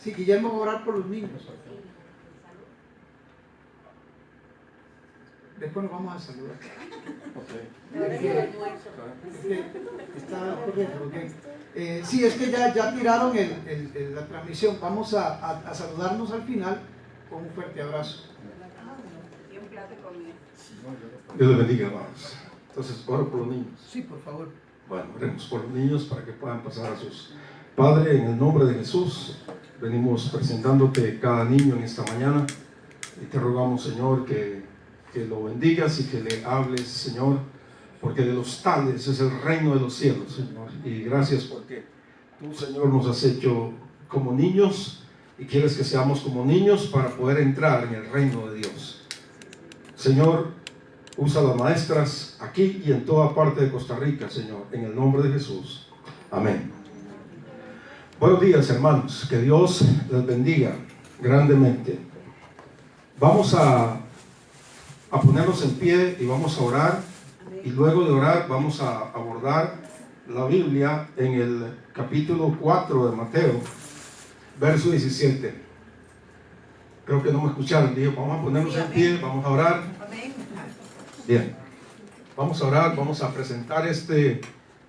Sí, Guillermo va a orar por los niños. Después nos vamos a saludar. Está corriendo, okay. Sí, es que ya tiraron la transmisión. Vamos a saludarnos al final con un fuerte abrazo. Dios les bendiga, hermanos. Entonces, oro por los niños. Sí, por favor. Bueno, oremos por los niños para que puedan pasar a sus padres. En el nombre de Jesús, venimos presentándote cada niño en esta mañana y te rogamos, Señor, que lo bendigas y que le hables, Señor, porque de los tales es el reino de los cielos, Señor. Y gracias porque tú, Señor, nos has hecho como niños y quieres que seamos como niños para poder entrar en el reino de Dios. Señor, usa las maestras aquí y en toda parte de Costa Rica, Señor, en el nombre de Jesús. Amén. Buenos días, hermanos. Que Dios les bendiga grandemente. Vamos a ponernos en pie y vamos a orar. Y luego de orar vamos a abordar la Biblia en el capítulo 4 de Mateo, verso 17. Creo que no me escucharon. Digo, vamos a ponernos en pie, vamos a orar. Bien, vamos a orar, vamos a presentar este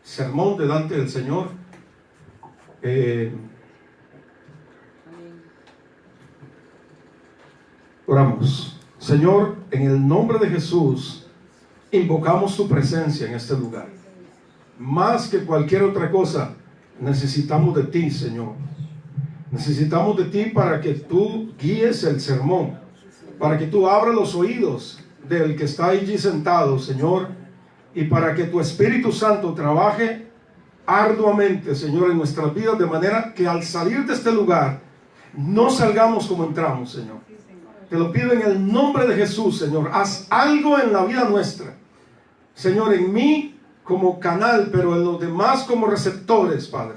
sermón delante del Señor. Oramos. Señor, en el nombre de Jesús, invocamos tu presencia en este lugar. Más que cualquier otra cosa, necesitamos de ti, Señor. Necesitamos de ti para que tú guíes el sermón, para que tú abras los oídos del que está allí sentado, Señor, y para que tu Espíritu Santo trabaje arduamente, Señor, en nuestras vidas, de manera que al salir de este lugar no salgamos como entramos, Señor. Te lo pido en el nombre de Jesús, Señor. Haz algo en la vida nuestra, Señor, en mí como canal, pero en los demás como receptores, Padre.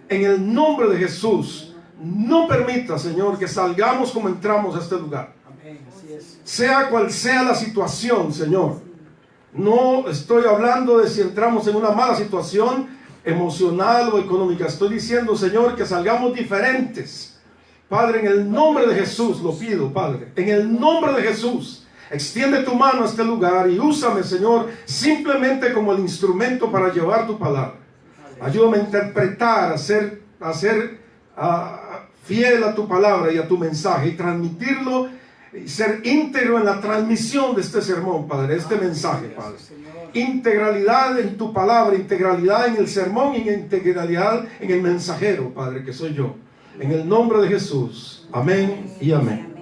En el nombre de Jesús, no permita, Señor, que salgamos como entramos a este lugar. Sea cual sea la situación, Señor. No estoy hablando de si entramos en una mala situación emocional o económica. Estoy diciendo, Señor, que salgamos diferentes. Padre, en el nombre de Jesús lo pido, Padre. En el nombre de Jesús, extiende tu mano a este lugar y úsame, Señor, simplemente como el instrumento para llevar tu palabra. Ayúdame a interpretar, a ser fiel a tu palabra y a tu mensaje y transmitirlo y ser íntegro en la transmisión de este sermón, Padre, este mensaje, Padre. Integralidad en tu palabra, integralidad en el sermón y integralidad en el mensajero, Padre, que soy yo. En el nombre de Jesús. Amén y amén.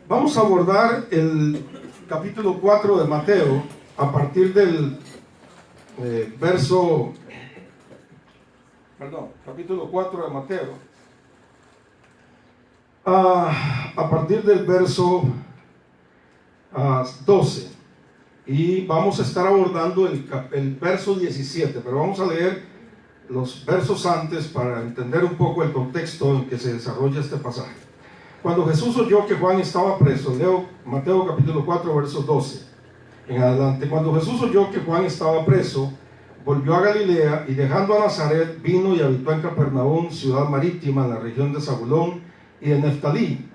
Vamos a abordar el capítulo 4 de Mateo a partir del capítulo 4 de Mateo. A partir del verso 12. Y vamos a estar abordando el verso 17, pero vamos a leer los versos antes para entender un poco el contexto en que se desarrolla este pasaje. Cuando Jesús oyó que Juan estaba preso, leo Mateo capítulo 4, versos 12 en adelante. Cuando Jesús oyó que Juan estaba preso, volvió a Galilea y dejando a Nazaret, vino y habitó en Capernaum, ciudad marítima en la región de Zabulón y de Neftalí,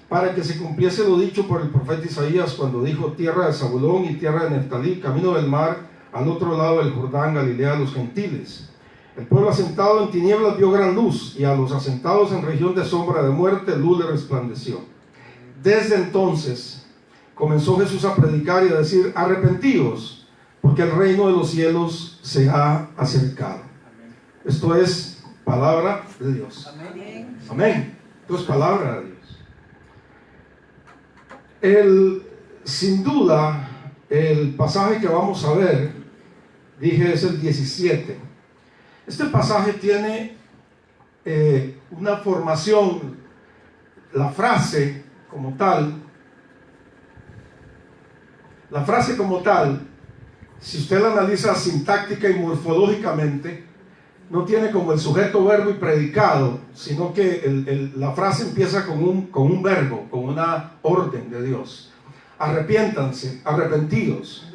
para que se cumpliese lo dicho por el profeta Isaías cuando dijo: tierra de Zabulón y tierra de Neftalí, camino del mar, al otro lado del Jordán, Galilea de los gentiles. El pueblo asentado en tinieblas vio gran luz, y a los asentados en región de sombra de muerte, luz le resplandeció. Desde entonces comenzó Jesús a predicar y a decir: arrepentíos, porque el reino de los cielos se ha acercado. Esto es palabra de Dios. Amén. Amén. Esto es palabra de Dios. Sin duda, el pasaje que vamos a ver, dije, es el 17. Este pasaje tiene una formación, la frase como tal, si usted la analiza sintáctica y morfológicamente, no tiene como el sujeto, verbo y predicado, sino que la frase empieza con un verbo, con una orden de Dios. Arrepiéntanse, arrepentidos.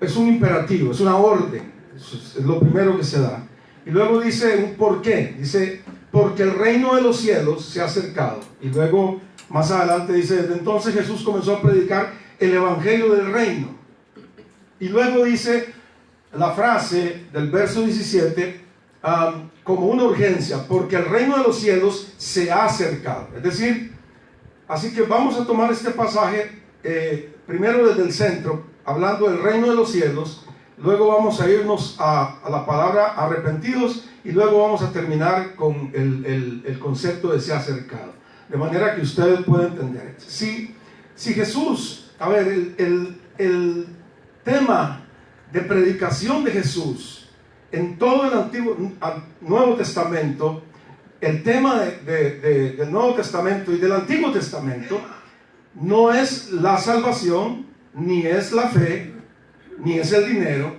Es un imperativo, es una orden. Es lo primero que se da. Y luego dice un por qué. Dice: porque el reino de los cielos se ha acercado. Y luego, más adelante dice, desde entonces Jesús comenzó a predicar el evangelio del reino. Y luego dice la frase del verso 17, como una urgencia, porque el reino de los cielos se ha acercado. Es decir, así que vamos a tomar este pasaje primero desde el centro, hablando del reino de los cielos. Luego vamos a irnos a la palabra arrepentidos y luego vamos a terminar con el concepto de se ha acercado. De manera que ustedes puedan entender. Si Jesús, a ver, el tema de predicación de Jesús en todo el Nuevo Testamento, el tema del Nuevo Testamento y del Antiguo Testamento no es la salvación, ni es la fe, ni es el dinero,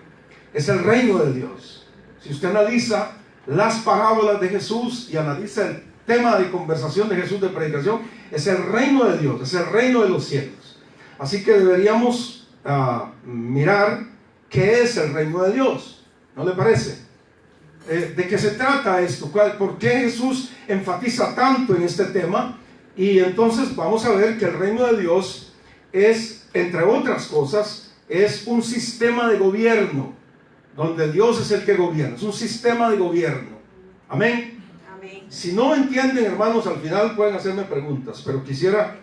es el reino de Dios. Si usted analiza las parábolas de Jesús y analiza el tema de conversación de Jesús de predicación, es el reino de Dios, es el reino de los cielos. Así que deberíamos mirar qué es el reino de Dios. ¿No le parece? ¿De qué se trata esto? ¿Por qué Jesús enfatiza tanto en este tema? Y entonces vamos a ver que el reino de Dios es, entre otras cosas, es un sistema de gobierno, donde Dios es el que gobierna. Es un sistema de gobierno. Amén. Amén. Si no entienden, hermanos, al final pueden hacerme preguntas, pero quisiera...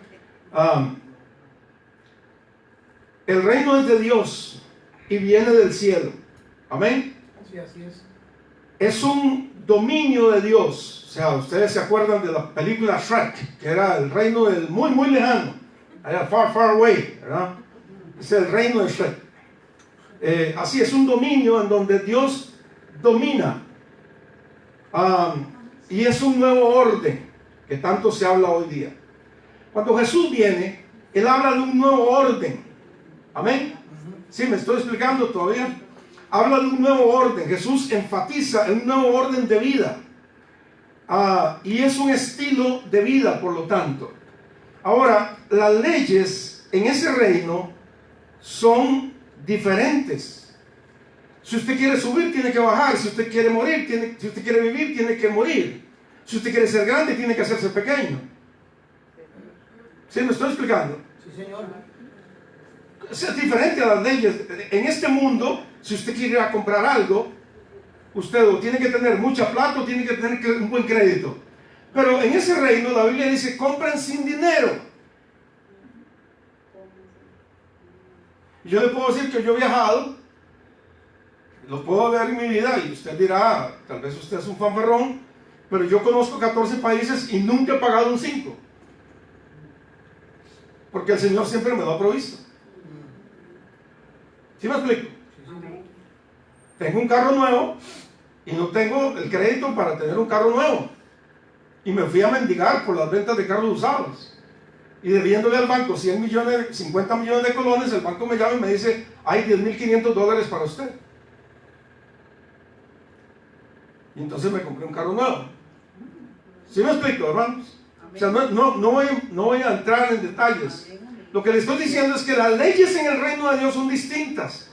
el reino es de Dios y viene del cielo. Amén. Sí, así es. Es un dominio de Dios. O sea, ustedes se acuerdan de la película Shrek, que era el reino del muy, muy lejano, allá far, far away, ¿verdad? Es el reino de Shrek. Así es un dominio en donde Dios domina. Y es un nuevo orden que tanto se habla hoy día. Cuando Jesús viene, Él habla de un nuevo orden. Amén. ¿Sí me estoy explicando todavía? Habla de un nuevo orden. Jesús enfatiza en un nuevo orden de vida. Y es un estilo de vida, por lo tanto. Ahora, las leyes en ese reino son diferentes. Si usted quiere subir, tiene que bajar. Si usted quiere morir, si usted quiere vivir, tiene que morir. Si usted quiere ser grande, tiene que hacerse pequeño. ¿Sí me estoy explicando? Sí, señor. Es diferente a las leyes. En este mundo, si usted quiere ir a comprar algo, usted o tiene que tener mucha plata o tiene que tener un buen crédito. Pero en ese reino la Biblia dice, compren sin dinero. Yo le puedo decir que yo he viajado, lo puedo ver en mi vida y usted dirá, tal vez usted es un fanfarrón, pero yo conozco 14 países y nunca he pagado un 5. Porque el Señor siempre me lo ha provisto. ¿Sí me explico? Tengo un carro nuevo y no tengo el crédito para tener un carro nuevo. Y me fui a mendigar por las ventas de carros usados. Y debiéndole al banco 100 millones, 50 millones de colones, el banco me llama y me dice, hay $10,500 para usted. Y entonces me compré un carro nuevo. ¿Sí me explico, hermanos? O sea, no voy a entrar en detalles. Lo que le estoy diciendo es que las leyes en el reino de Dios son distintas.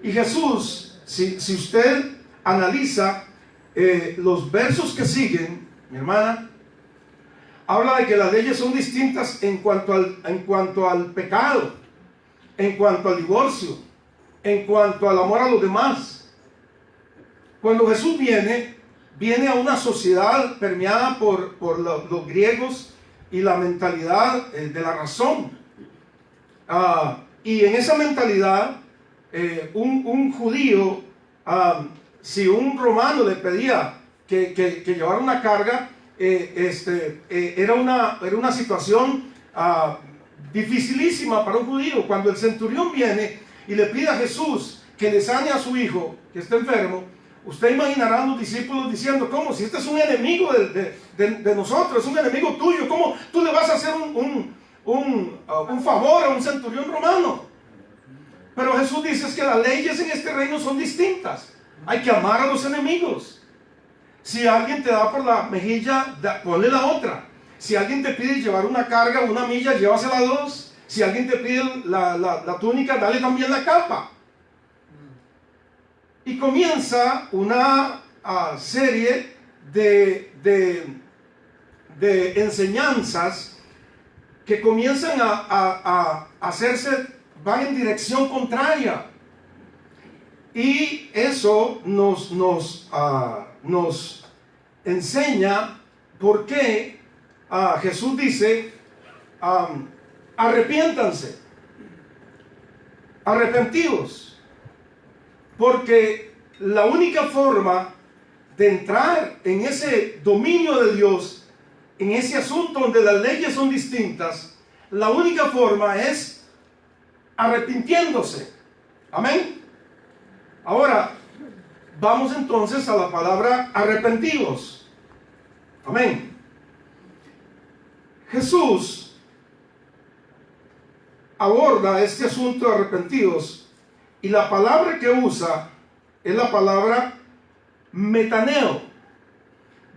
Y Jesús, si usted analiza los versos que siguen, mi hermana, habla de que las leyes son distintas en cuanto al pecado, en cuanto al divorcio, en cuanto al amor a los demás. Cuando Jesús viene a una sociedad permeada por los griegos y la mentalidad de la razón. Y en esa mentalidad, un judío, si un romano le pedía que llevara una carga, era una situación dificilísima para un judío. Cuando el centurión viene y le pide a Jesús que le sane a su hijo que está enfermo, usted imaginará a los discípulos diciendo, ¿cómo? Si este es un enemigo de nosotros, es un enemigo tuyo, ¿cómo tú le vas a hacer un favor a un centurión romano? Pero Jesús dice es que las leyes en este reino son distintas. Hay que amar a los enemigos. Si alguien te da por la mejilla, ponle la otra. Si alguien te pide llevar una carga, una milla, llévasela 2. Si alguien te pide la túnica, dale también la capa. Y comienza una serie de enseñanzas que comienzan a hacerse, van en dirección contraria. Y eso nos enseña por qué Jesús dice, arrepiéntanse, arrepentidos, porque la única forma de entrar en ese dominio de Dios, en ese asunto donde las leyes son distintas, la única forma es arrepintiéndose. Amén. Ahora, vamos entonces a la palabra arrepentidos. Amén. Jesús aborda este asunto de arrepentidos y la palabra que usa es la palabra metaneo,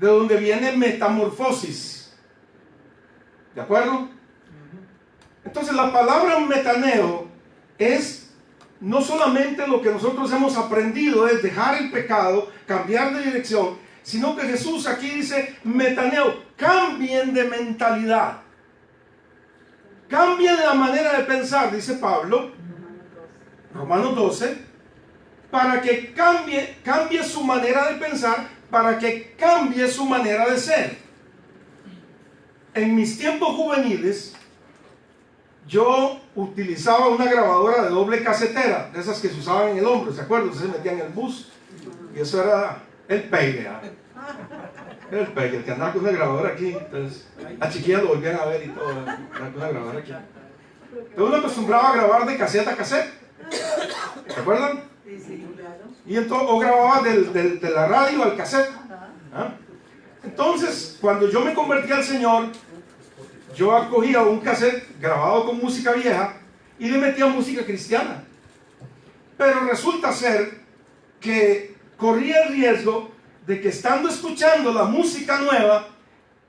de donde viene metamorfosis. ¿De acuerdo? Entonces la palabra metaneo es no solamente lo que nosotros hemos aprendido, es dejar el pecado, cambiar de dirección, sino que Jesús aquí dice metaneo, cambien de mentalidad, cambien la manera de pensar, dice Pablo, Romanos 12, para que cambie su manera de pensar, para que cambie su manera de ser. En mis tiempos juveniles, yo utilizaba una grabadora de doble casetera, de esas que se usaban en el hombro, ¿se acuerdan? Se metían en el bus, y eso era el pegue. Era el pegue, el que andaba con una grabadora aquí. Entonces, a chiquillas lo volvían a ver y todo, andaba con una grabadora aquí. Entonces uno acostumbraba a grabar de caseta a cassette, ¿se acuerdan? Y entonces, o grababa de la radio al cassette. Entonces, cuando yo me convertí al Señor, yo acogía un cassette grabado con música vieja y le metía música cristiana. Pero resulta ser que corría el riesgo de que estando escuchando la música nueva,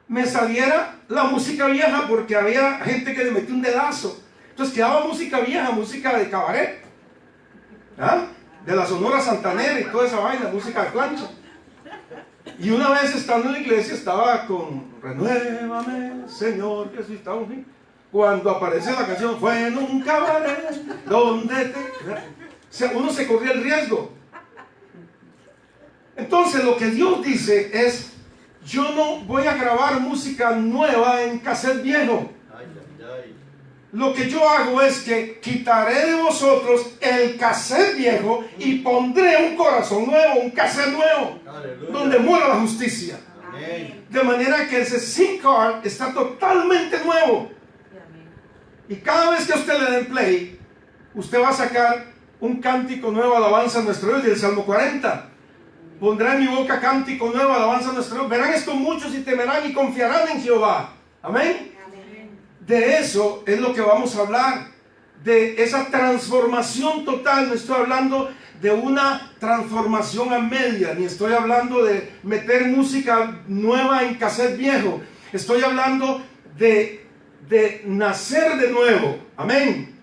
me saliera la música vieja porque había gente que le metió un dedazo. Entonces quedaba música vieja, música de cabaret, de la Sonora Santanera y toda esa vaina, música de plancha. Y una vez estando en la iglesia estaba con Renuévame, Señor Jesús, estaba un fin. Cuando aparece la canción, fue en un cabaret donde uno se corría el riesgo. Entonces lo que Dios dice es, yo no voy a grabar música nueva en cassette viejo. Lo que yo hago es que quitaré de vosotros el cassette viejo y pondré un corazón nuevo, un cassette nuevo. Aleluya. Donde muera la justicia. Amén. De manera que ese SIM card está totalmente nuevo. Amén. Y cada vez que a usted le den play, usted va a sacar un cántico nuevo, alabanza a nuestro Dios, del Salmo 40. Pondrá en mi boca cántico nuevo, alabanza a nuestro Dios. Verán esto muchos y temerán y confiarán en Jehová. Amén. De eso es lo que vamos a hablar, de esa transformación total. No estoy hablando de una transformación a media, ni estoy hablando de meter música nueva en cassette viejo. Estoy hablando de nacer de nuevo. Amén.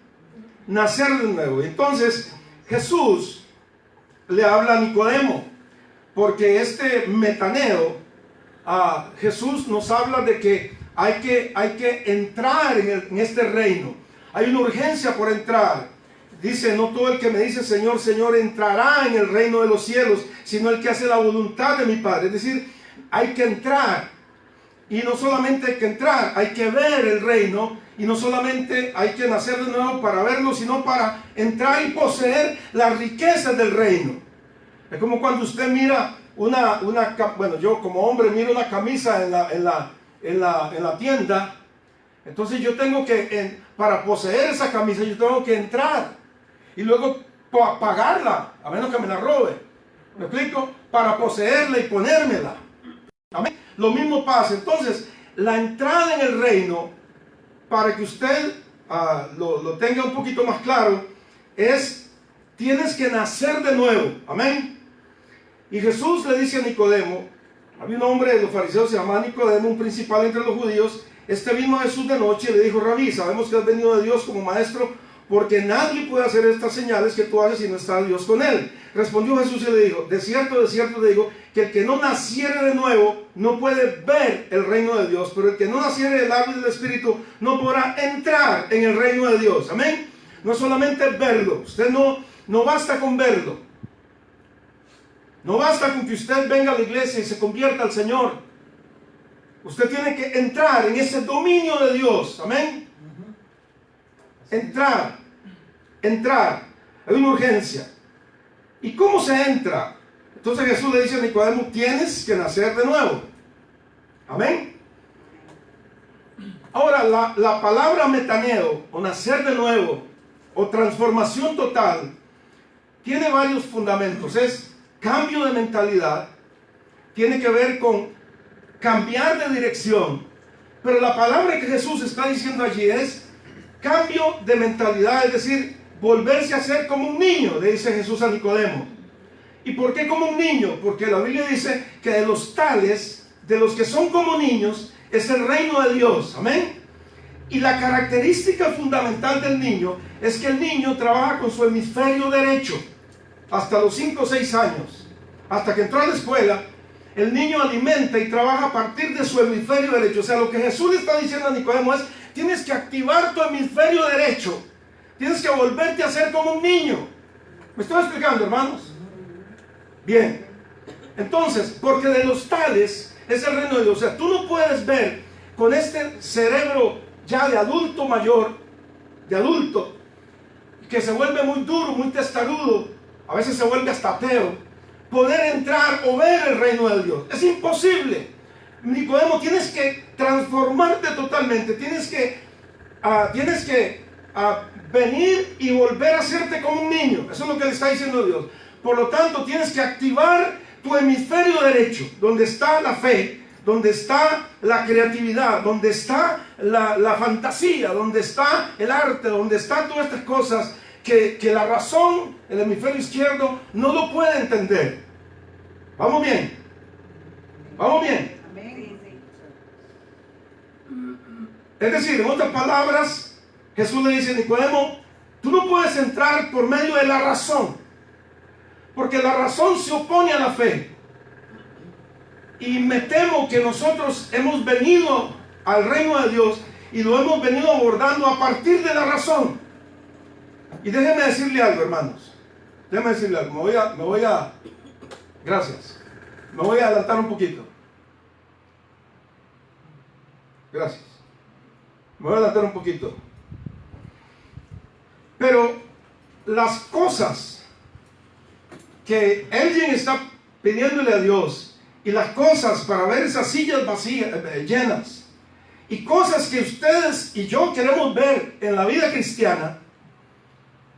Nacer de nuevo. Entonces Jesús le habla a Nicodemo, porque este metaneo, Jesús nos habla de que hay que entrar en este reino. Hay una urgencia por entrar. Dice, no todo el que me dice Señor, Señor entrará en el reino de los cielos, sino el que hace la voluntad de mi Padre. Es decir, hay que entrar. Y no solamente hay que entrar, hay que ver el reino. Y no solamente hay que nacer de nuevo para verlo, sino para entrar y poseer las riquezas del reino. Es como cuando usted mira bueno, yo como hombre miro una camisa en la tienda. Entonces yo tengo que, para poseer esa camisa, yo tengo que entrar y luego pagarla, a menos que me la robe. ¿Me explico? Para poseerla y ponérmela. Amén. Lo mismo pasa. Entonces, la entrada en el reino, para que usted lo tenga un poquito más claro, tienes que nacer de nuevo. Amén. Y Jesús le dice a Nicodemo, había un hombre de los fariseos, se llamaba Nicodemo, un principal entre los judíos. Este vino a Jesús de noche y le dijo, Rabí, sabemos que has venido de Dios como maestro, porque nadie puede hacer estas señales que tú haces si no está Dios con él. Respondió Jesús y le dijo, de cierto te digo, que el que no naciere de nuevo no puede ver el reino de Dios, pero el que no naciere del agua y del Espíritu no podrá entrar en el reino de Dios. Amén. No solamente verlo, usted no basta con verlo. No basta con que usted venga a la iglesia y se convierta al Señor. Usted tiene que entrar en ese dominio de Dios. Amén. Entrar. Hay una urgencia. ¿Y cómo se entra? Entonces Jesús le dice a Nicodemo, tienes que nacer de nuevo. Amén. Ahora, la palabra metaneo, o nacer de nuevo, o transformación total, tiene varios fundamentos. Es cambio de mentalidad, tiene que ver con cambiar de dirección, pero la palabra que Jesús está diciendo allí es cambio de mentalidad, es decir, volverse a ser como un niño, le dice Jesús a Nicodemo. ¿Y por qué como un niño? Porque la Biblia dice que de los tales, de los que son como niños, es el reino de Dios. Amén. Y la característica fundamental del niño es que el niño trabaja con su hemisferio derecho hasta los 5 o 6 años. Hasta que entró a la escuela, el niño alimenta y trabaja a partir de su hemisferio derecho. O sea, lo que Jesús le está diciendo a Nicodemo es, tienes que activar tu hemisferio derecho. Tienes que volverte a ser como un niño. ¿Me estoy explicando, hermanos? Bien. Entonces, porque de los tales es el reino de Dios. O sea, tú no puedes ver con este cerebro ya de adulto mayor, de adulto, que se vuelve muy duro, muy testarudo, a veces se vuelve hasta ateo, poder entrar o ver el reino de Dios. Es imposible. Nicodemo, tienes que transformarte totalmente, tienes que venir y volver a hacerte como un niño. Eso es lo que le está diciendo Dios. Por lo tanto, tienes que activar tu hemisferio derecho, donde está la fe, donde está la creatividad, donde está la fantasía, donde está el arte, donde están todas estas cosas que la razón, el hemisferio izquierdo, no lo puede entender. ¿Vamos bien? ¿Vamos bien? Es decir, en otras palabras, Jesús le dice a Nicodemo, tú no puedes entrar por medio de la razón, porque la razón se opone a la fe. Y me temo que nosotros hemos venido al reino de Dios y lo hemos venido abordando a partir de la razón. Y déjenme decirle algo, hermanos. Déjenme decirle algo. Gracias. Me voy a adelantar un poquito. Gracias. Me voy a adelantar un poquito. Pero las cosas que alguien está pidiéndole a Dios, y las cosas para ver esas sillas vacías, llenas, y cosas que ustedes y yo queremos ver en la vida cristiana,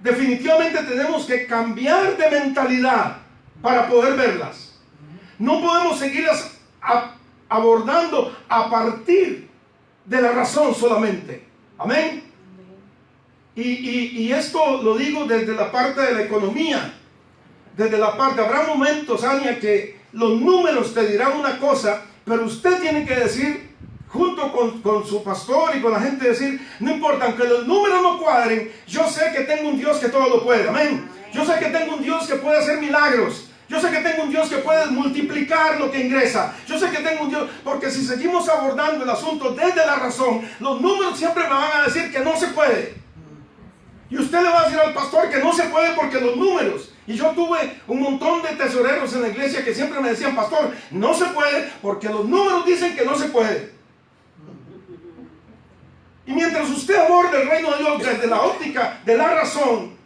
definitivamente tenemos que cambiar de mentalidad para poder verlas. No podemos seguirlas abordando a partir de la razón solamente. Amén. Y esto lo digo desde la parte de la economía, desde la parte, habrá momentos, Ania, que los números te dirán una cosa, pero usted tiene que decir, junto con su pastor y con la gente, decir, no importa, aunque los números no cuadren, yo sé que tengo un Dios que todo lo puede. Amén. Yo sé que tengo un Dios que puede hacer milagros. Yo sé que tengo un Dios que puede multiplicar lo que ingresa. Yo sé que tengo un Dios, porque si seguimos abordando el asunto desde la razón, los números siempre me van a decir que no se puede. Y usted le va a decir al pastor que no se puede porque los números. Y yo tuve un montón de tesoreros en la iglesia que siempre me decían, pastor, no se puede porque los números dicen que no se puede. Y mientras usted aborda el reino de Dios desde la óptica de la razón,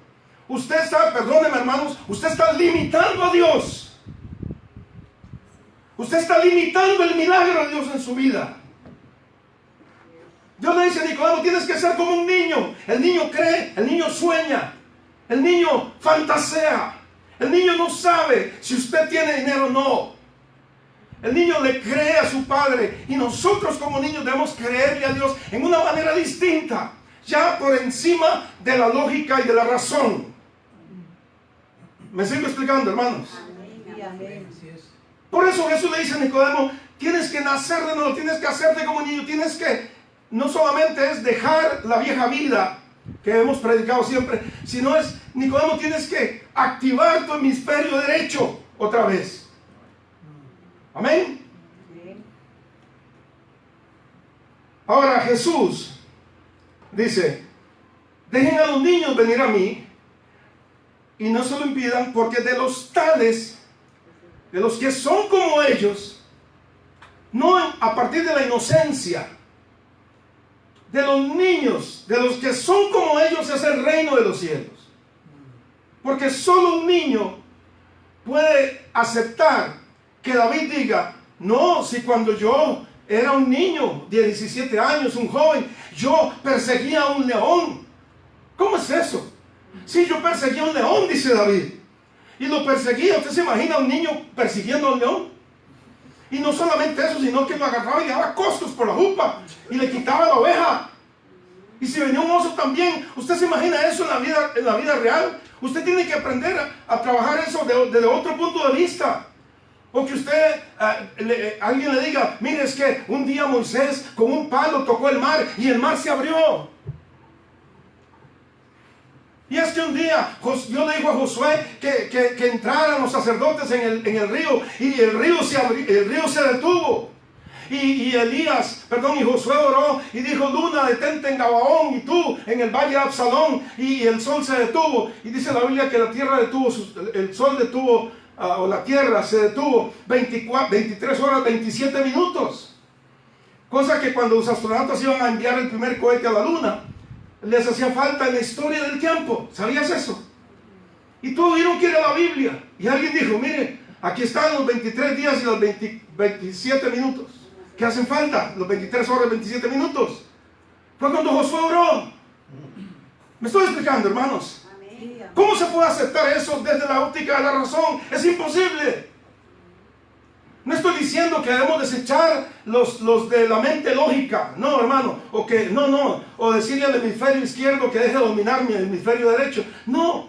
usted está, perdónenme hermanos, usted está limitando a Dios. Usted está limitando el milagro de Dios en su vida. Dios le dice a Nicodemo, tienes que ser como un niño. El niño cree, el niño sueña, el niño fantasea. El niño no sabe si usted tiene dinero o no. El niño le cree a su padre. Y nosotros como niños debemos creerle a Dios en una manera distinta, ya por encima de la lógica y de la razón. ¿Me sigo explicando, hermanos? Amén. Por eso Jesús le dice a Nicodemo, tienes que nacer de nuevo, tienes que hacerte como un niño, tienes que, no solamente es dejar la vieja vida que hemos predicado siempre, sino es, Nicodemo, tienes que activar tu hemisferio derecho otra vez. Amén. Ahora Jesús dice, dejen a los niños venir a mí y no se lo impidan, porque de los tales, de los que son como ellos, no a partir de la inocencia, de los niños, de los que son como ellos es el reino de los cielos. Porque solo un niño puede aceptar que David diga, no, si cuando yo era un niño de 17 años, un joven, yo perseguía a un león. ¿Cómo es eso? Si yo perseguía a un león, dice David, y lo perseguía. ¿Usted se imagina a un niño persiguiendo a un león? Y no solamente eso, sino que lo agarraba y le daba costos por la jupa y le quitaba la oveja. Y si venía un oso también, ¿usted se imagina eso en la vida real? Usted tiene que aprender a trabajar eso desde otro punto de vista. O que usted, alguien le diga, mire, es que un día Moisés con un palo tocó el mar y el mar se abrió. Y es que un día Dios le dijo a Josué que entraran los sacerdotes en el río, y el río se detuvo. Y Josué oró y dijo, luna, detente en Gabaón, y tú en el valle de Absalón, y el sol se detuvo. Y dice la Biblia que la tierra el sol detuvo, o la tierra se detuvo 23 horas 27 minutos. Cosa que cuando los astronautas iban a enviar el primer cohete a la luna, les hacía falta en la historia del tiempo. ¿Sabías eso? Y todos vieron que era la Biblia. Y alguien dijo, mire, aquí están los 23 días y los 27 minutos que hacen falta, los 23 horas 27 minutos. Fue cuando Josué oró. ¿Me estoy explicando, hermanos? ¿Cómo se puede aceptar eso desde la óptica de la razón? Es imposible. No estoy diciendo que debemos desechar los de la mente lógica, no, hermano, o decirle al hemisferio izquierdo que deje de dominar mi hemisferio derecho, no.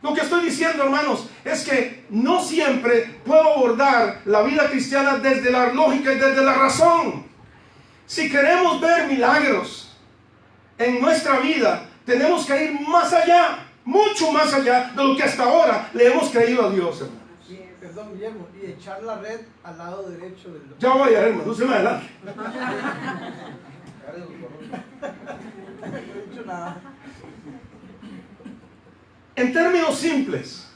Lo que estoy diciendo, hermanos, es que no siempre puedo abordar la vida cristiana desde la lógica y desde la razón. Si queremos ver milagros en nuestra vida, tenemos que ir más allá, mucho más allá de lo que hasta ahora le hemos creído a Dios, hermano. Perdón, Guillermo, y echar la red al lado derecho del... Ya voy, hermano, no se me adelante. No he dicho nada. En términos simples,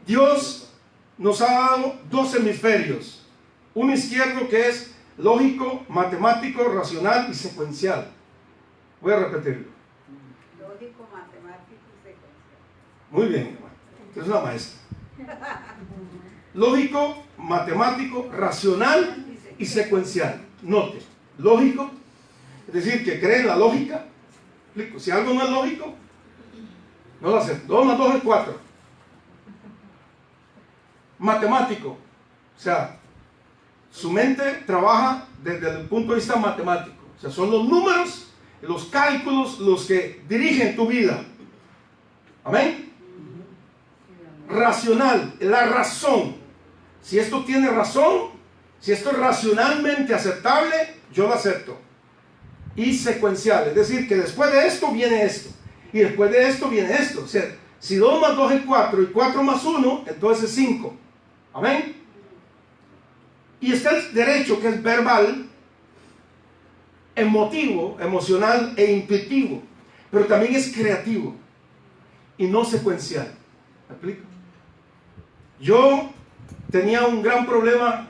Dios nos ha dado dos hemisferios. Un izquierdo que es lógico, matemático, racional y secuencial. Voy a repetirlo. Lógico, matemático y secuencial. Muy bien, hermano. Es una maestra. Lógico, matemático, racional y secuencial. Note, lógico, es decir, que cree en la lógica. Si algo no es lógico, no lo hace. 2 más 2 es 4. Matemático, o sea, su mente trabaja desde el punto de vista matemático. O sea, son los números, los cálculos los que dirigen tu vida. Amén. Racional, la razón. Si esto tiene razón, si esto es racionalmente aceptable, yo lo acepto. Y secuencial, es decir, que después de esto viene esto, y después de esto viene esto. O sea, si 2 más 2 es 4 y 4 más 1, entonces es 5. Amén. Y está el derecho, que es verbal, emotivo, emocional e intuitivo, pero también es creativo y no secuencial. ¿Me explico? Yo tenía un gran problema,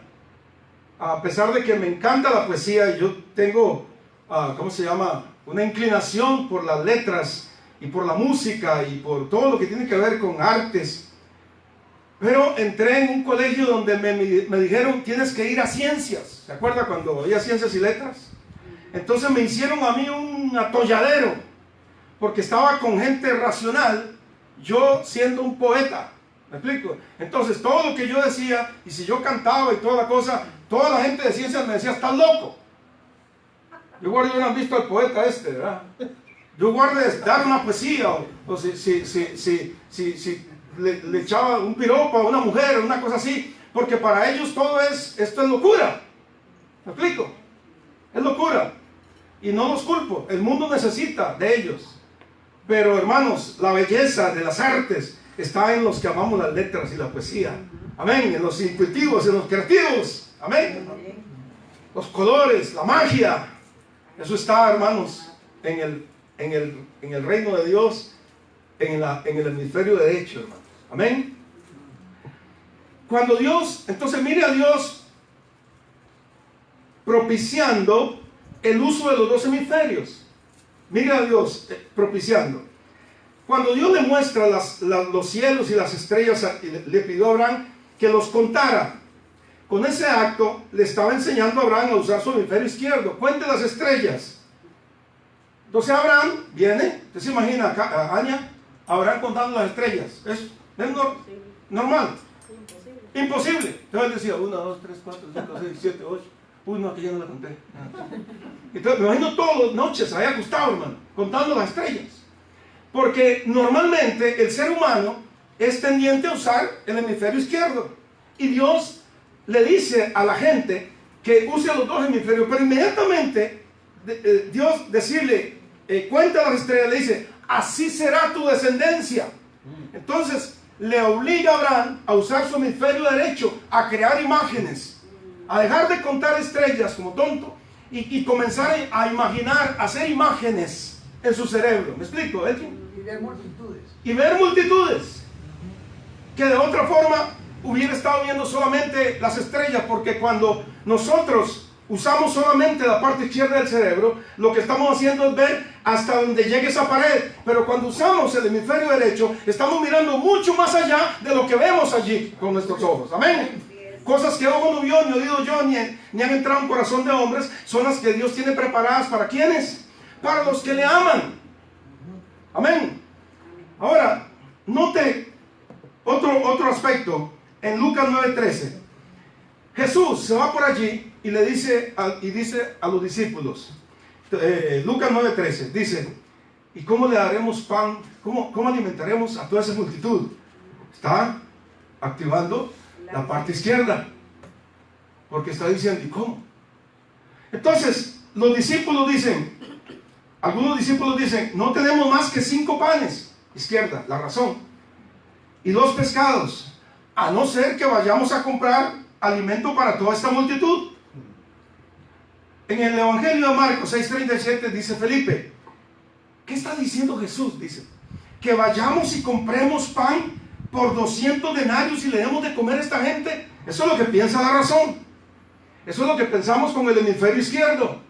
a pesar de que me encanta la poesía y yo tengo, ¿cómo se llama?, una inclinación por las letras y por la música y por todo lo que tiene que ver con artes. Pero entré en un colegio donde me dijeron, tienes que ir a ciencias. ¿Se acuerda cuando había ciencias y letras? Entonces me hicieron a mí un atolladero, porque estaba con gente racional, yo siendo un poeta. ¿Me explico? Entonces todo lo que yo decía, y si yo cantaba y toda la cosa, toda la gente de ciencias me decía, estás loco. Yo guardo, no han visto al poeta este, ¿verdad? Yo guardo dar una poesía, o si le echaba un piropo a una mujer, una cosa así, porque para ellos todo esto es locura. ¿Me explico? Es locura. Y no los culpo, el mundo necesita de ellos. Pero hermanos, la belleza de las artes está en los que amamos las letras y la poesía. Amén. En los intuitivos, en los creativos. Amén. Los colores, la magia. Eso está, hermanos, en el reino de Dios, en el hemisferio derecho, hermanos. Amén. Cuando Dios, entonces mire a Dios propiciando el uso de los dos hemisferios. Mire a Dios propiciando. Cuando Dios le muestra los cielos y las estrellas, le pidió a Abraham que los contara. Con ese acto le estaba enseñando a Abraham a usar su hemisferio izquierdo. Cuente las estrellas. Entonces Abraham viene, usted se imagina, Aña, Abraham contando las estrellas. ¿Es normal? Imposible. Entonces él decía 1, 2, 3, 4, 5, 6, 7, 8. Uy, no, que ya no la conté. Entonces me imagino todas las noches ahí acostado, hermano, contando las estrellas. Porque normalmente el ser humano es tendiente a usar el hemisferio izquierdo. Y Dios le dice a la gente que use los dos hemisferios, pero inmediatamente Dios decirle, cuenta las estrellas, le dice, así será tu descendencia. Entonces le obliga a Abraham a usar su hemisferio derecho, a crear imágenes, a dejar de contar estrellas como tonto y comenzar a imaginar, a hacer imágenes en su cerebro. ¿Me explico, Edwin? Y ver multitudes. Y ver multitudes, que de otra forma hubiera estado viendo solamente las estrellas, porque cuando nosotros usamos solamente la parte izquierda del cerebro, lo que estamos haciendo es ver hasta donde llegue esa pared. Pero cuando usamos el hemisferio derecho, estamos mirando mucho más allá de lo que vemos allí con nuestros ojos. Amén. Cosas que ojo no vio, ni oído yo, ni han entrado en corazón de hombres, son las que Dios tiene preparadas. ¿Para quiénes? Para los que le aman. Amén. Ahora, note otro aspecto en Lucas 9:13. Jesús se va por allí y le dice a los discípulos, Lucas 9:13, dice, ¿y cómo le daremos pan? ¿Cómo alimentaremos a toda esa multitud? Está activando la parte izquierda, porque está diciendo, ¿y cómo? Entonces, los discípulos dicen, algunos discípulos dicen, no tenemos más que 5 panes, izquierda, la razón, y 2 pescados, a no ser que vayamos a comprar alimento para toda esta multitud. En el Evangelio de Marcos 6:37 dice Felipe, ¿qué está diciendo Jesús? Dice, que vayamos y compremos pan por 200 denarios y le demos de comer a esta gente. Eso es lo que piensa la razón. Eso es lo que pensamos con el hemisferio izquierdo.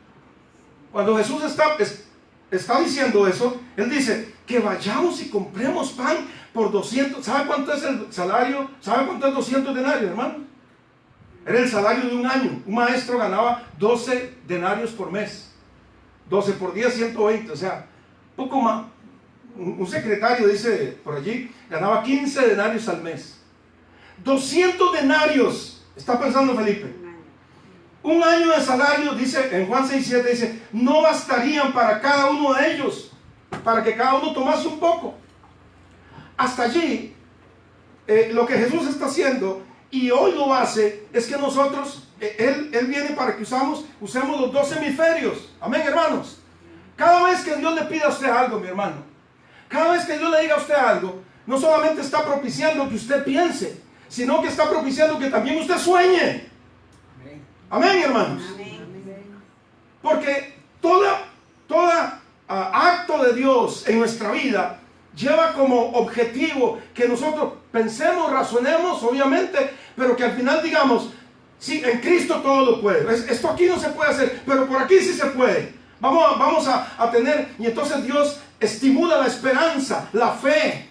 Cuando Jesús está diciendo eso, Él dice, que vayamos y compremos pan por 200. ¿Sabe cuánto es el salario? ¿Sabe cuánto es 200 denarios, hermano? Era el salario de un año. Un maestro ganaba 12 denarios por mes. 12 por día, 120. O sea, poco más. Un secretario, dice por allí, ganaba 15 denarios al mes. 200 denarios. ¿Está pensando Felipe? Un año de salario, dice en Juan 6:7, dice, no bastarían para cada uno de ellos, para que cada uno tomase un poco. Hasta allí, lo que Jesús está haciendo, y hoy lo hace, es que nosotros, Él viene para que usemos los 2 hemisferios. Amén, hermanos. Cada vez que Dios le pida a usted algo, mi hermano, cada vez que Dios le diga a usted algo, no solamente está propiciando que usted piense, sino que está propiciando que también usted sueñe. Amén, hermanos. Porque toda acto de Dios en nuestra vida lleva como objetivo que nosotros pensemos, razonemos, obviamente, pero que al final digamos, sí, en Cristo todo lo puede. Esto aquí no se puede hacer, pero por aquí sí se puede. Vamos a tener, y entonces Dios estimula la esperanza, la fe.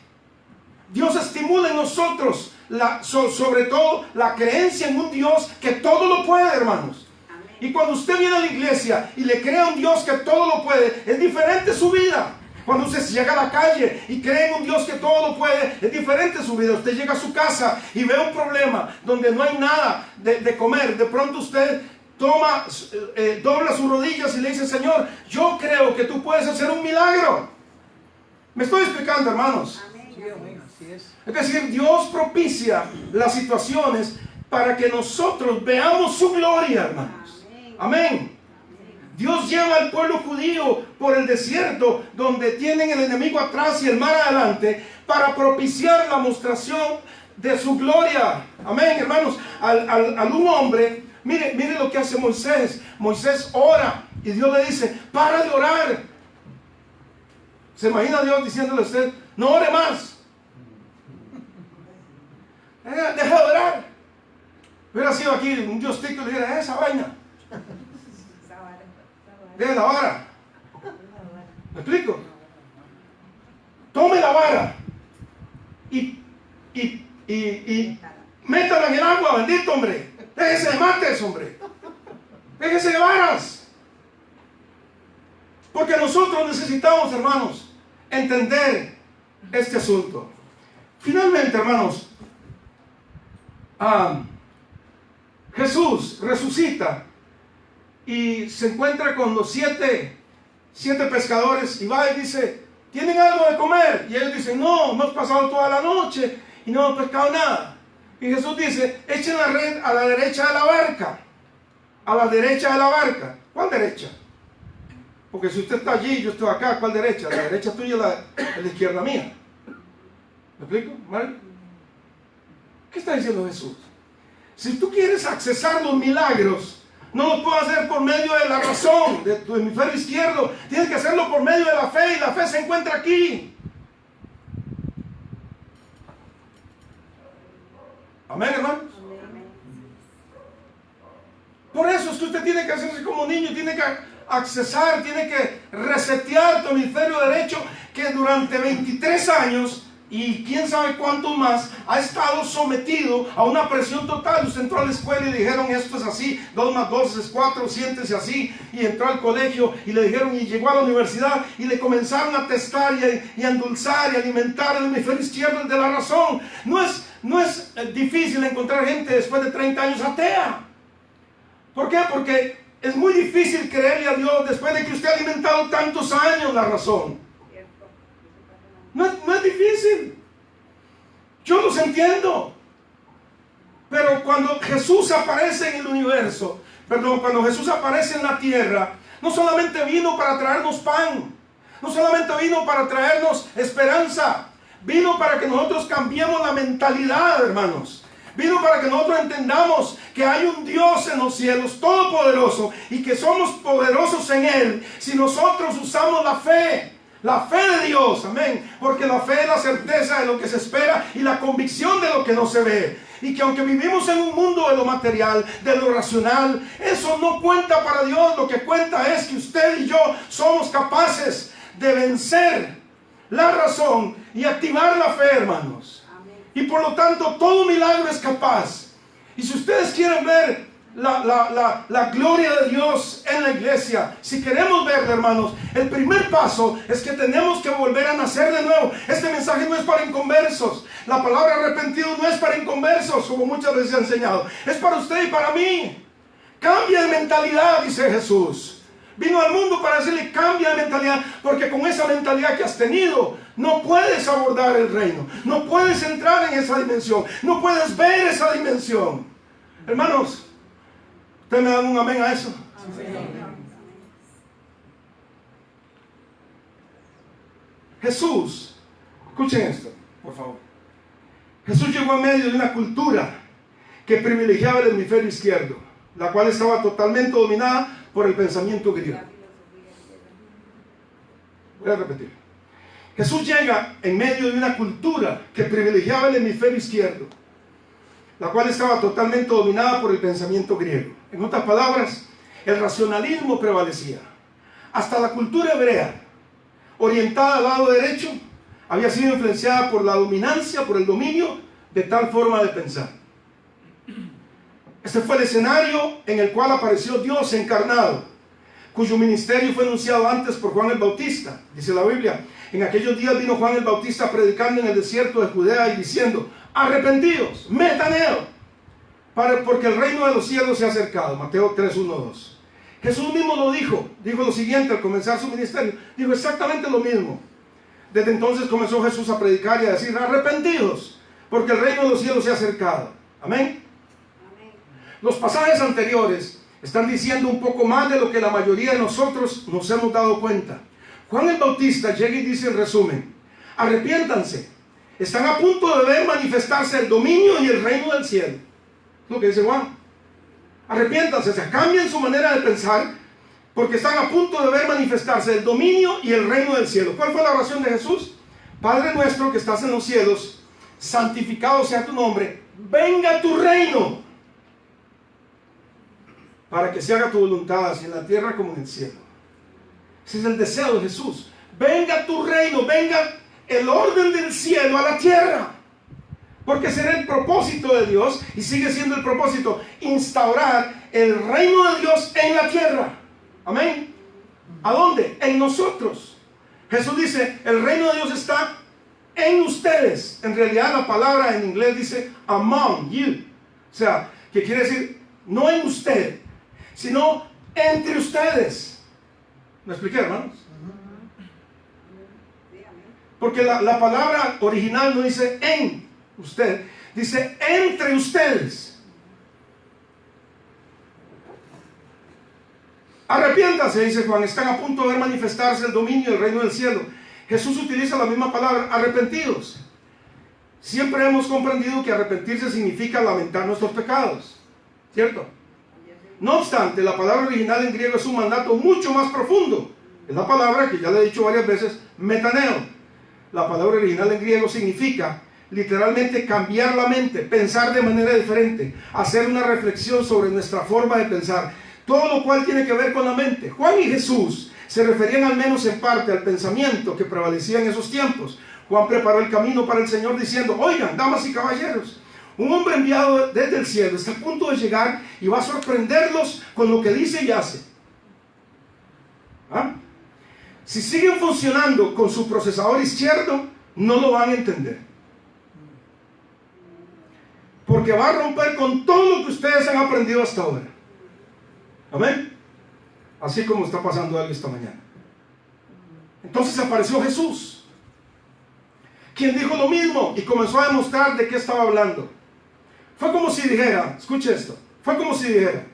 Dios estimula en nosotros sobre todo la creencia en un Dios que todo lo puede, hermanos. Amén. Y cuando usted viene a la iglesia y le cree a un Dios que todo lo puede, es diferente su vida. Cuando usted llega a la calle y cree en un Dios que todo lo puede, es diferente su vida. Usted llega a su casa y ve un problema donde no hay nada de comer. De pronto usted dobla sus rodillas y le dice, Señor, yo creo que tú puedes hacer un milagro. ¿Me estoy explicando, hermanos? Amén. Es decir, Dios propicia las situaciones para que nosotros veamos su gloria, hermanos. Amén. Dios lleva al pueblo judío por el desierto, donde tienen el enemigo atrás y el mar adelante, para propiciar la mostración de su gloria. Amén, hermanos. Al un hombre, mire lo que hace Moisés. Moisés ora y Dios le dice, para de orar. ¿Se imagina Dios diciéndole a usted, no ore más? Deja de orar. Hubiera sido aquí un Dios tico y le dijera, esa vaina. Deje la vara. ¿Me explico? Tome la vara y métala en el agua, bendito hombre. Déjese de mates, hombre. Déjese de varas. Porque nosotros necesitamos, hermanos, entender este asunto. Finalmente, hermanos, Jesús resucita y se encuentra con los siete pescadores y va y dice, ¿tienen algo de comer? Y ellos dicen, no, hemos pasado toda la noche y no hemos pescado nada. Y Jesús dice, echen la red a la derecha de la barca. A la derecha de la barca. ¿Cuál derecha? Porque si usted está allí y yo estoy acá, ¿cuál derecha? La derecha tuya es la izquierda mía. ¿Me explico, Mario? ¿Qué está diciendo Jesús? Si tú quieres accesar los milagros, no lo puedes hacer por medio de la razón, de tu hemisferio izquierdo. Tienes que hacerlo por medio de la fe, y la fe se encuentra aquí. Amén, hermanos. Por eso es que usted tiene que hacerse como niño, tiene que accesar, tiene que resetear tu hemisferio derecho, que durante 23 años y quién sabe cuánto más ha estado sometido a una presión total. Usted entró a la escuela y le dijeron, esto es así, 2 más 2 es 4, siéntese así, y entró al colegio y le dijeron, y llegó a la universidad y le comenzaron a testar y a endulzar y alimentar el hemisferio izquierdo de la razón. No es difícil encontrar gente después de 30 años atea. ¿Por qué? Porque es muy difícil creerle a Dios después de que usted ha alimentado tantos años la razón. No es difícil. Yo los entiendo. Pero cuando Jesús aparece en el universo, cuando Jesús aparece en la tierra, no solamente vino para traernos pan, no solamente vino para traernos esperanza, vino para que nosotros cambiemos la mentalidad, hermanos. Vino para que nosotros entendamos que hay un Dios en los cielos todopoderoso y que somos poderosos en Él si nosotros usamos la fe. La fe de Dios, amén. Porque la fe es la certeza de lo que se espera y la convicción de lo que no se ve. Y que aunque vivimos en un mundo de lo material, de lo racional, eso no cuenta para Dios. Lo que cuenta es que usted y yo somos capaces de vencer la razón y activar la fe, hermanos. Amén. Y por lo tanto, todo milagro es capaz. Y si ustedes quieren ver la gloria de Dios en la iglesia, si queremos verla, hermanos, el primer paso es que tenemos que volver a nacer de nuevo. Este mensaje no es para inconversos. La palabra arrepentido no es para inconversos, como muchas veces se ha enseñado. Es para usted y para mí. Cambia de mentalidad, dice Jesús. Vino al mundo para decirle, cambia de mentalidad, porque con esa mentalidad que has tenido no puedes abordar el reino, no puedes entrar en esa dimensión, no puedes ver esa dimensión. Hermanos, ¿ustedes me dan un amén a eso? Amén. Jesús, escuchen esto, por favor. Jesús llegó en medio de una cultura que privilegiaba el hemisferio izquierdo, la cual estaba totalmente dominada por el pensamiento griego. Voy a repetir. Jesús llega en medio de una cultura que privilegiaba el hemisferio izquierdo, la cual estaba totalmente dominada por el pensamiento griego. En otras palabras, el racionalismo prevalecía. Hasta la cultura hebrea, orientada al lado derecho, había sido influenciada por la dominancia, por el dominio de tal forma de pensar. Este fue el escenario en el cual apareció Dios encarnado, cuyo ministerio fue anunciado antes por Juan el Bautista. Dice la Biblia, en aquellos días vino Juan el Bautista predicando en el desierto de Judea y diciendo, arrepentidos, metaneos, porque el reino de los cielos se ha acercado. Mateo 3, 1, 2. Jesús mismo lo dijo lo siguiente al comenzar su ministerio, dijo exactamente lo mismo. Desde entonces comenzó Jesús a predicar y a decir, arrepentidos, porque el reino de los cielos se ha acercado. Amén. Los pasajes anteriores Están diciendo un poco más de lo que la mayoría de nosotros nos hemos dado cuenta. Juan el Bautista llega y dice en resumen: arrepiéntanse, están a punto de ver manifestarse el dominio y el reino del cielo. Es lo que dice Juan. Arrepiéntanse, o sea, cambien su manera de pensar, porque están a punto de ver manifestarse el dominio y el reino del cielo. ¿Cuál fue la oración de Jesús? Padre nuestro que estás en los cielos, santificado sea tu nombre, venga tu reino, para que se haga tu voluntad, así en la tierra como en el cielo. Ese es el deseo de Jesús. Venga tu reino, venga el orden del cielo a la tierra. Porque será el propósito de Dios, y sigue siendo el propósito, instaurar el reino de Dios en la tierra. Amén. ¿A dónde? En nosotros. Jesús dice, el reino de Dios está en ustedes. En realidad la palabra en inglés dice among you. O sea, que quiere decir no en usted, sino entre ustedes. ¿Me expliqué, hermanos? Porque la palabra original no dice en usted, dice entre ustedes. Arrepiéntanse, dice Juan, están a punto de ver manifestarse el dominio del reino del cielo. Jesús utiliza la misma palabra, arrepentidos. Siempre hemos comprendido que arrepentirse significa lamentar nuestros pecados, ¿cierto? No obstante, la palabra original en griego es un mandato mucho más profundo. Es la palabra que ya le he dicho varias veces, metaneo. La palabra original en griego significa literalmente cambiar la mente, pensar de manera diferente, hacer una reflexión sobre nuestra forma de pensar, todo lo cual tiene que ver con la mente. Juan y Jesús se referían al menos en parte al pensamiento que prevalecía en esos tiempos. Juan preparó el camino para el Señor diciendo, oigan, damas y caballeros, un hombre enviado desde el cielo está a punto de llegar y va a sorprenderlos con lo que dice y hace. ¿Ah? Si siguen funcionando con su procesador izquierdo, no lo van a entender. Porque va a romper con todo lo que ustedes han aprendido hasta ahora. Amén. Así como está pasando algo esta mañana. Entonces apareció Jesús, quien dijo lo mismo y comenzó a demostrar de qué estaba hablando. Fue como si dijera, escuche esto, fue como si dijera,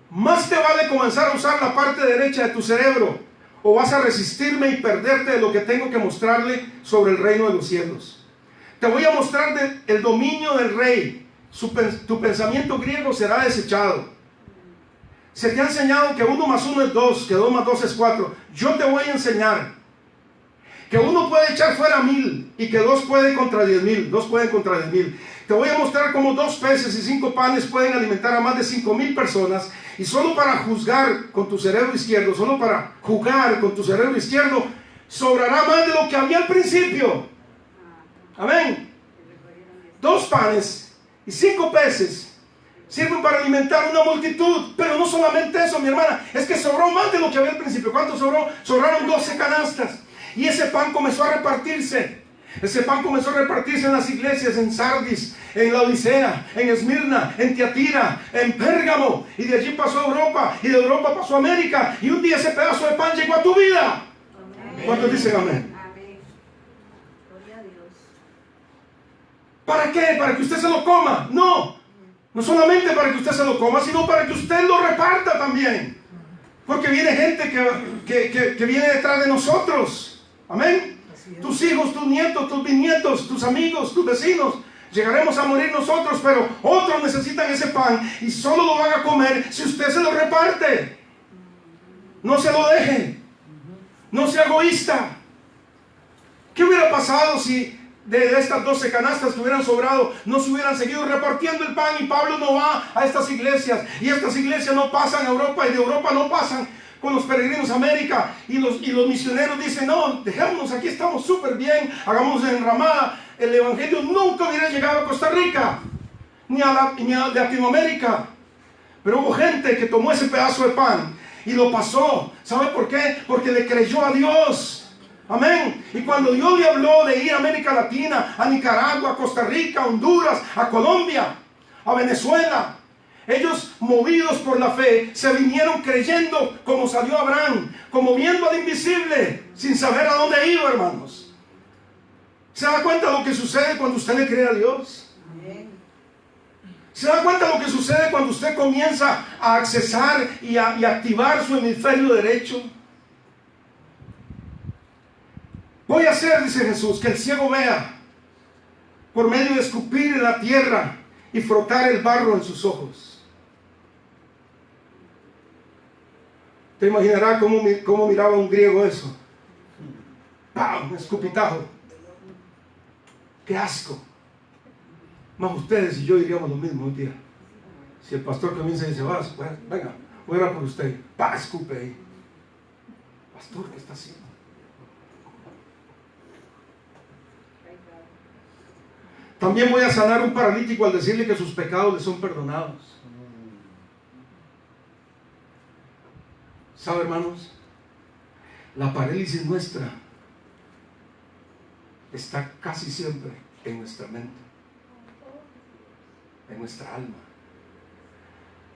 más te vale comenzar a usar la parte derecha de tu cerebro, o vas a resistirme y perderte de lo que tengo que mostrarle sobre el reino de los cielos. Te voy a mostrar el dominio del rey. Tu pensamiento griego será desechado. Se te ha enseñado que 1 más 1 es 2, que 2 más 2 es 4. Yo te voy a enseñar que 1 puede echar fuera 1000 y que 2 puede contra 10,000. 2 pueden contra 10,000. Te voy a mostrar cómo 2 peces y 5 panes pueden alimentar a más de 5,000 personas. Y solo para juzgar con tu cerebro izquierdo, solo para jugar con tu cerebro izquierdo, sobrará más de lo que había al principio. Amén. 2 panes y 5 peces sirven para alimentar una multitud. Pero no solamente eso, mi hermana, es que sobró más de lo que había al principio. ¿Cuánto sobró? Sobraron 12 canastas. Y ese pan comenzó a repartirse. Ese pan comenzó a repartirse en las iglesias, en Sardis, en la Odisea, en Esmirna, en Tiatira, en Pérgamo. Y de allí pasó a Europa, y de Europa pasó a América. Y un día ese pedazo de pan llegó a tu vida. Amén. ¿Cuántos dicen amén? Amén. Gloria a Dios. ¿Para qué? ¿Para que usted se lo coma? No. No solamente para que usted se lo coma, sino para que usted lo reparta también. Porque viene gente que viene detrás de nosotros. Amén. Tus hijos, tus nietos, tus bisnietos, tus amigos, tus vecinos. Llegaremos a morir nosotros, pero otros necesitan ese pan y solo lo van a comer si usted se lo reparte. No se lo deje. No sea egoísta. ¿Qué hubiera pasado si de estas 12 canastas que hubieran sobrado no se hubieran seguido repartiendo el pan? Y Pablo no va a estas iglesias, y estas iglesias no pasan a Europa, y de Europa no pasan con los peregrinos a América, y los misioneros dicen, no, dejémonos, aquí estamos súper bien, hagamos enramada. El evangelio nunca hubiera llegado a Costa Rica, ni a Latinoamérica. Pero hubo gente que tomó ese pedazo de pan y lo pasó. ¿Sabe por qué? Porque le creyó a Dios. Amén. Y cuando Dios le habló de ir a América Latina, a Nicaragua, a Costa Rica, a Honduras, a Colombia, a Venezuela, ellos, movidos por la fe, se vinieron creyendo como salió Abraham, como viendo al invisible, sin saber a dónde iba, hermanos. ¿Se da cuenta de lo que sucede cuando usted le cree a Dios? ¿Se da cuenta de lo que sucede cuando usted comienza a accesar y activar su hemisferio derecho? Voy a hacer, dice Jesús, que el ciego vea por medio de escupir en la tierra y frotar el barro en sus ojos. Te imaginarás cómo miraba un griego eso. ¡Pam! Un escupitajo. ¡Qué asco! Más ustedes y yo diríamos lo mismo un día. Si el pastor comienza y dice, venga, voy a orar por usted. ¡Pam! Escupe ahí. Pastor, ¿qué está haciendo? También voy a sanar un paralítico al decirle que sus pecados le son perdonados. ¿Sabe, hermanos? La parálisis nuestra está casi siempre en nuestra mente, en nuestra alma.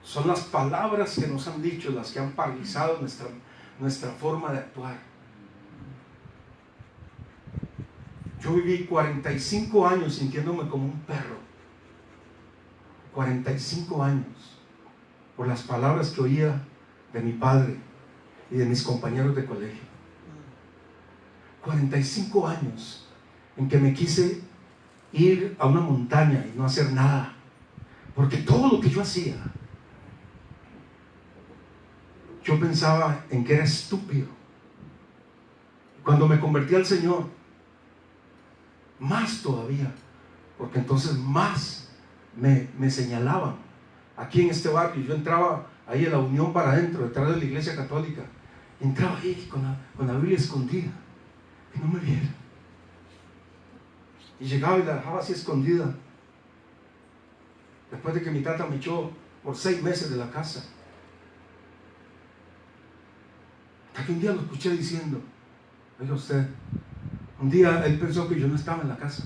Son las palabras que nos han dicho las que han paralizado nuestra forma de actuar. Yo viví 45 años sintiéndome como un perro. 45 años por las palabras que oía de mi padre y de mis compañeros de colegio. 45 años en que me quise ir a una montaña y no hacer nada, porque todo lo que yo hacía, yo pensaba en que era estúpido. Cuando me convertí al Señor, más todavía, porque entonces más me señalaban. Aquí en este barrio, yo entraba ahí en la Unión para adentro, detrás de la iglesia católica, entraba ahí con la Biblia escondida, que no me vieran. Y llegaba y la dejaba así escondida. Después de que mi tata me echó por 6 meses de la casa, hasta que un día lo escuché diciendo, oiga usted, un día él pensó que yo no estaba en la casa.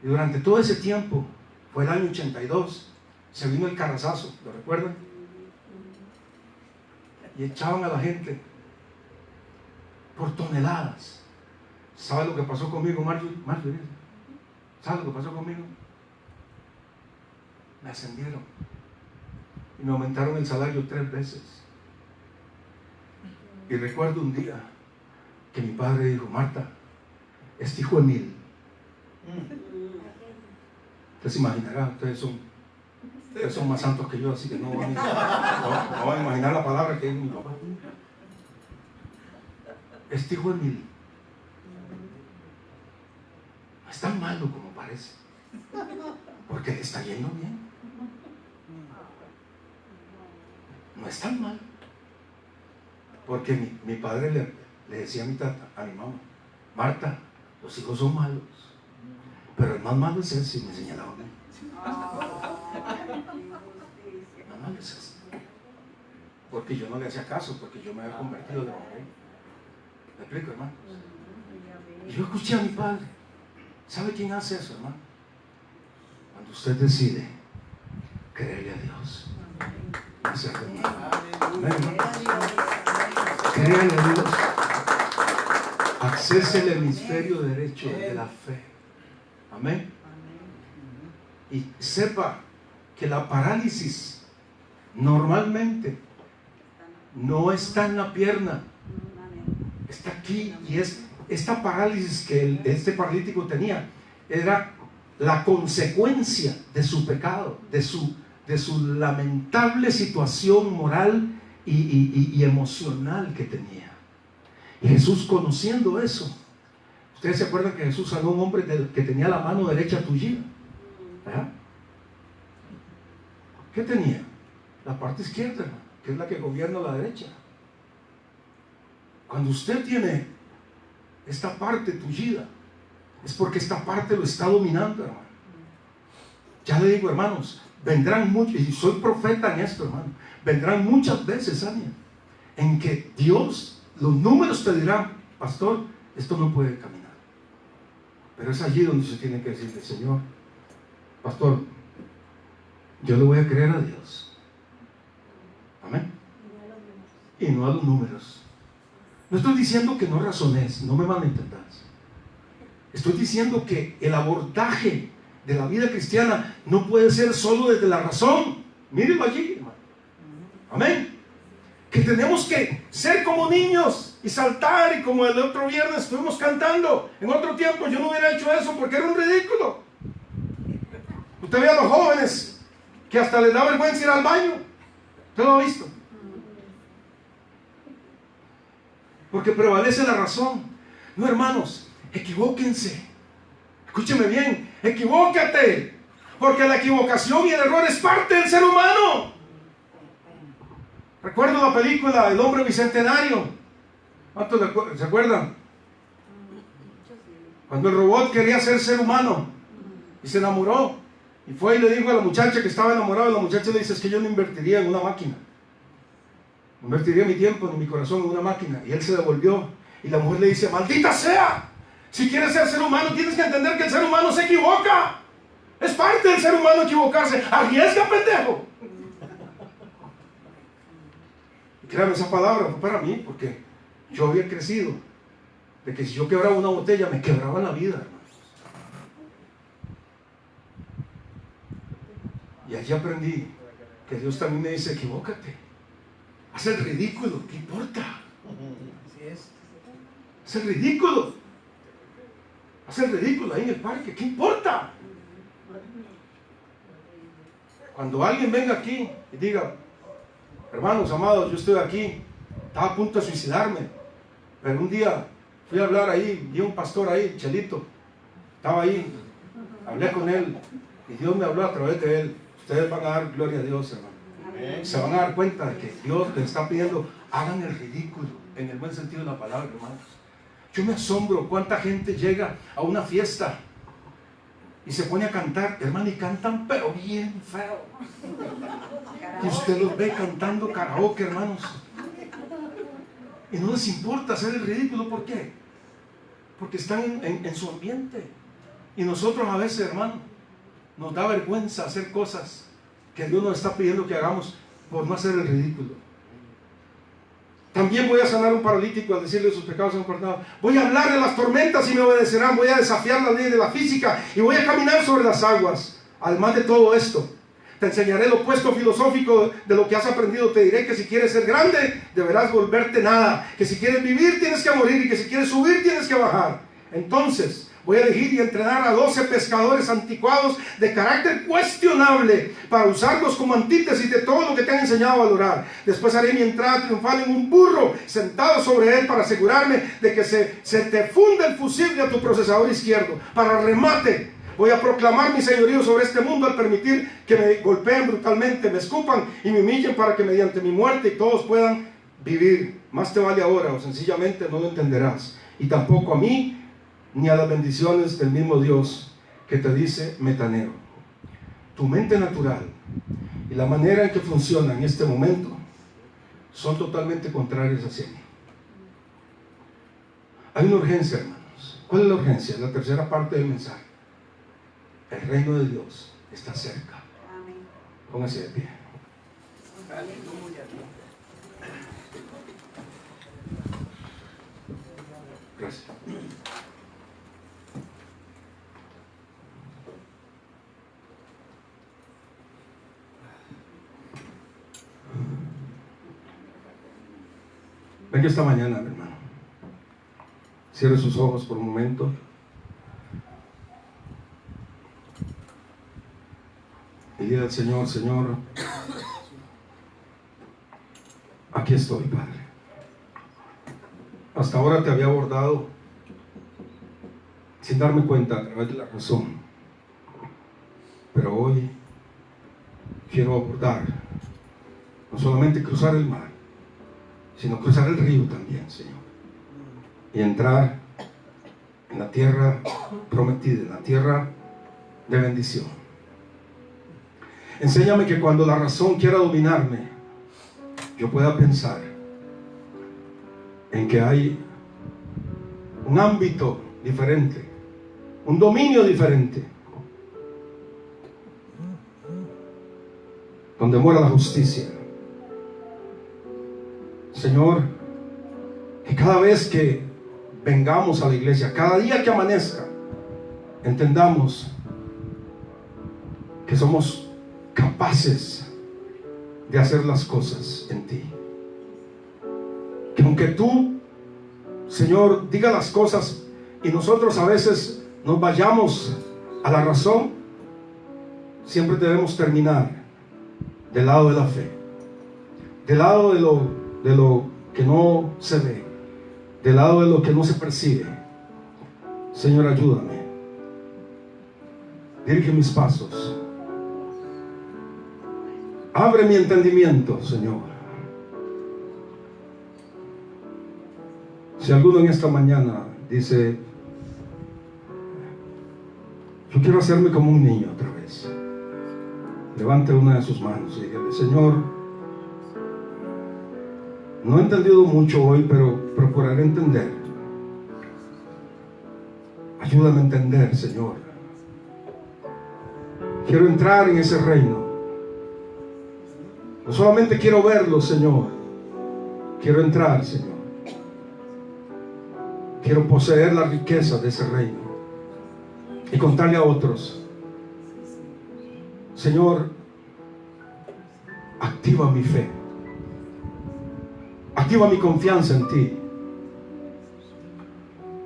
Y durante todo ese tiempo, fue el año 82, se vino el carrazazo, ¿lo recuerdan? Y echaban a la gente por toneladas. ¿Sabe lo que pasó conmigo, Marjorie? ¿Sabe lo que pasó conmigo? Me ascendieron y me aumentaron el salario 3 veces. Y recuerdo un día que mi padre dijo, Marta, este hijo Emil, ustedes se imaginarán, ustedes son más santos que yo, así que no van a imaginar la palabra que es mi papá. Este hijo Emil no es tan malo como parece, porque le está yendo bien. No es tan malo, porque mi padre le decía a mi tata, a mi mamá, Marta, los hijos son malos, pero el más malo es él, si me señalaba a mí. El más malo es este, porque yo no le hacía caso, porque yo me había convertido de hombre. ¿Me explico, hermanos? Y yo escuché a mi padre. ¿Sabe quién hace eso, hermano? Cuando usted decide creerle a Dios. Créale a Dios. Accese el hemisferio derecho de la fe. Amén. Y sepa que la parálisis normalmente no está en la pierna, está aquí. Y esta parálisis que este paralítico tenía era la consecuencia de su pecado, de su lamentable situación moral y emocional que tenía. Y Jesús, conociendo eso, ustedes se acuerdan que Jesús sanó a un hombre que tenía la mano derecha tullida, ¿verdad? ¿Qué tenía? La parte izquierda, que es la que gobierna la derecha. Cuando usted tiene esta parte tullida, es porque esta parte lo está dominando, hermano. Ya le digo, hermanos, vendrán muchos, y soy profeta en esto, hermano, vendrán muchas veces, Ania, en que Dios, los números te dirán, pastor, esto no puede caminar. Pero es allí donde se tiene que decirle, Señor, pastor, yo le voy a creer a Dios. Amén. Y no a los números. No estoy diciendo que no razones, no me malentendas. Estoy diciendo que el abordaje de la vida cristiana no puede ser solo desde la razón. Mírenlo allí, hermano. Amén. Que tenemos que ser como niños y saltar, y como el otro viernes estuvimos cantando. En otro tiempo yo no hubiera hecho eso porque era un ridículo. Usted ve a los jóvenes que hasta les da vergüenza ir al baño. ¿Usted lo ha visto? Porque prevalece la razón. No, hermanos, equivóquense. Escúcheme bien, equivócate. Porque la equivocación y el error es parte del ser humano. Recuerdo la película El hombre bicentenario. ¿Cuántos se acuerdan? Cuando el robot quería ser humano y se enamoró. Y fue y le dijo a la muchacha que estaba enamorada. Y la muchacha le dice: es que yo no invertiría en una máquina. No invertiría mi tiempo ni mi corazón en una máquina. Y él se devolvió. Y la mujer le dice: maldita sea. Si quieres ser humano, tienes que entender que el ser humano se equivoca. Es parte del ser humano equivocarse. Arriesga, pendejo. Y créame, esa palabra fue para mí, porque yo había crecido de que si yo quebraba una botella, me quebraba la vida, hermanos. Y allí aprendí que Dios también me dice: equivócate. Haz el ridículo, ¿qué importa? Haz el ridículo. Haz el ridículo ahí en el parque, ¿qué importa? Cuando alguien venga aquí y diga: hermanos amados, yo estoy aquí, estaba a punto de suicidarme, pero un día fui a hablar ahí, vi a un pastor ahí, Chelito, estaba ahí, hablé con él y Dios me habló a través de él. Ustedes van a dar gloria a Dios, hermano. Amén. Se van a dar cuenta de que Dios les está pidiendo: hagan el ridículo, en el buen sentido de la palabra, hermanos. Yo me asombro cuánta gente llega a una fiesta y se pone a cantar, hermano, y cantan pero bien feo. Y usted los ve cantando karaoke, hermanos, y no les importa hacer el ridículo. ¿Por qué? Porque están en su ambiente. Y nosotros a veces, hermano, nos da vergüenza hacer cosas que Dios nos está pidiendo que hagamos por no hacer el ridículo. También voy a sanar a un paralítico al decirle: sus pecados son perdonados. Voy a hablar de las tormentas y me obedecerán. Voy a desafiar la ley de la física y voy a caminar sobre las aguas. Además de todo esto, te enseñaré lo opuesto filosófico de lo que has aprendido. Te diré que si quieres ser grande, deberás volverte nada. Que si quieres vivir, tienes que morir. Y que si quieres subir, tienes que bajar. Entonces voy a elegir y entrenar a 12 pescadores anticuados de carácter cuestionable para usarlos como antítesis de todo lo que te han enseñado a valorar. Después haré mi entrada triunfal en un burro sentado sobre él para asegurarme de que se te funda el fusible a tu procesador izquierdo. Para remate, voy a proclamar mi señorío sobre este mundo al permitir que me golpeen brutalmente, me escupan y me humillen para que mediante mi muerte todos puedan vivir. Más te vale ahora, o sencillamente no lo entenderás. Y tampoco a mí ni a las bendiciones del mismo Dios que te dice metanero. Tu mente natural y la manera en que funciona en este momento son totalmente contrarias hacia mí. Hay una urgencia, hermanos. ¿Cuál es la urgencia? La tercera parte del mensaje. El reino de Dios está cerca. Amén. Póngase de pie. Gracias. Venga esta mañana, mi hermano. Cierre sus ojos por un momento. Y diga al Señor: Señor, aquí estoy, Padre. Hasta ahora te había abordado sin darme cuenta a través de la razón. Pero hoy quiero abordar, no solamente cruzar el mar, sino cruzar el río también, Señor, y entrar en la tierra prometida, en la tierra de bendición. Enséñame que cuando la razón quiera dominarme, yo pueda pensar en que hay un ámbito diferente, un dominio diferente, donde mora la justicia. Señor, que cada vez que vengamos a la iglesia, cada día que amanezca, entendamos somos capaces de hacer las cosas en ti. Que aunque tú, Señor, diga las cosas y nosotros a veces nos vayamos a la razón, siempre debemos terminar del lado de la fe, del lado de lo que no se ve, del lado de lo que no se percibe. Señor, ayúdame. Dirige mis pasos. Abre mi entendimiento, Señor. Si alguno en esta mañana dice: yo quiero hacerme como un niño otra vez, levante una de sus manos y dígale: Señor, no he entendido mucho hoy, pero procuraré entender. Ayúdame a entender, Señor. Quiero entrar en ese reino. No solamente quiero verlo, Señor, quiero entrar, Señor. Quiero poseer la riqueza de ese reino y contarle a otros. Señor, activa mi fe, activa mi confianza en ti.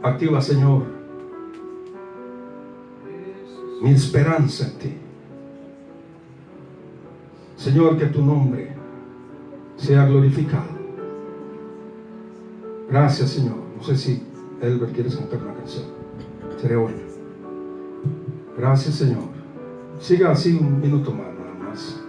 Activa, Señor, mi esperanza en ti. Señor, que tu nombre sea glorificado. Gracias, Señor. No sé si Elber quieres cantar una canción. Sería bueno. Gracias, Señor. Siga así un minuto más, nada más.